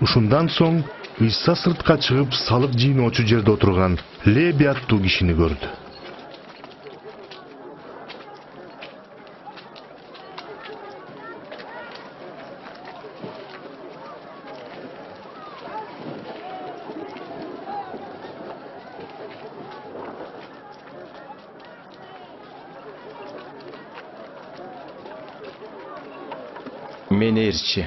Ушундан соң Ыйса сыртка чыгып салык жыйноочу жерде отурган Леби аттуу кишини көрдү. Meni erçi.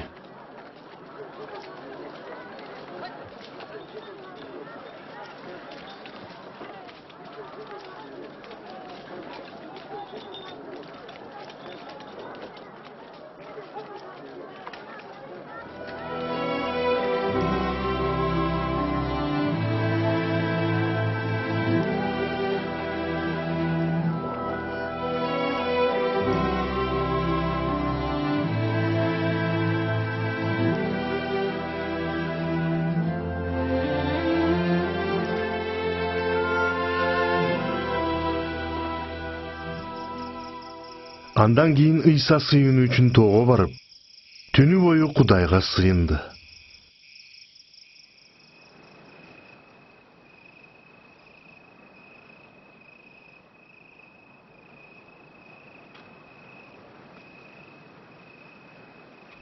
Андан кийин Ыйса сыйынуу үчүн тоого барып, түнү бою Кудайга сыйынды.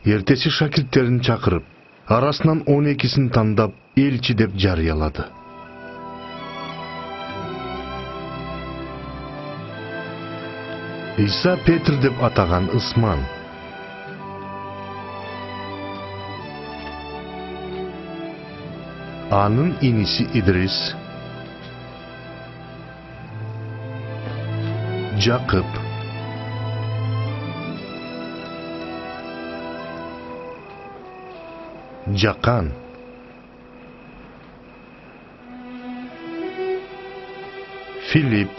Эртеси шакирттерин чакырып, арасынан 12-син тандап элчи деп жарыялады. Ыйса Петр деп атаган Ысман, анын иниси Идрис, Жакып, Жакан, Филипп,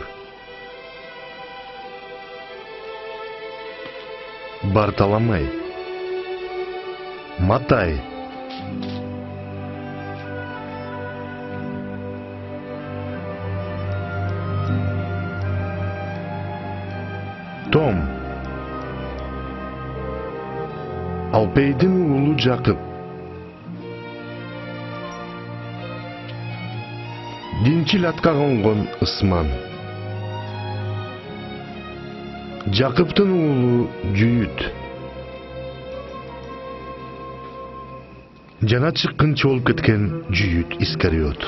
Бартоломей, Матай, Том, Алпейдин уулу Жакып, Динчил атка конгон Ысман, Жакыптын уулу Жүйүт, жана чыккынчы болуп кеткен Жүйүт Искариот.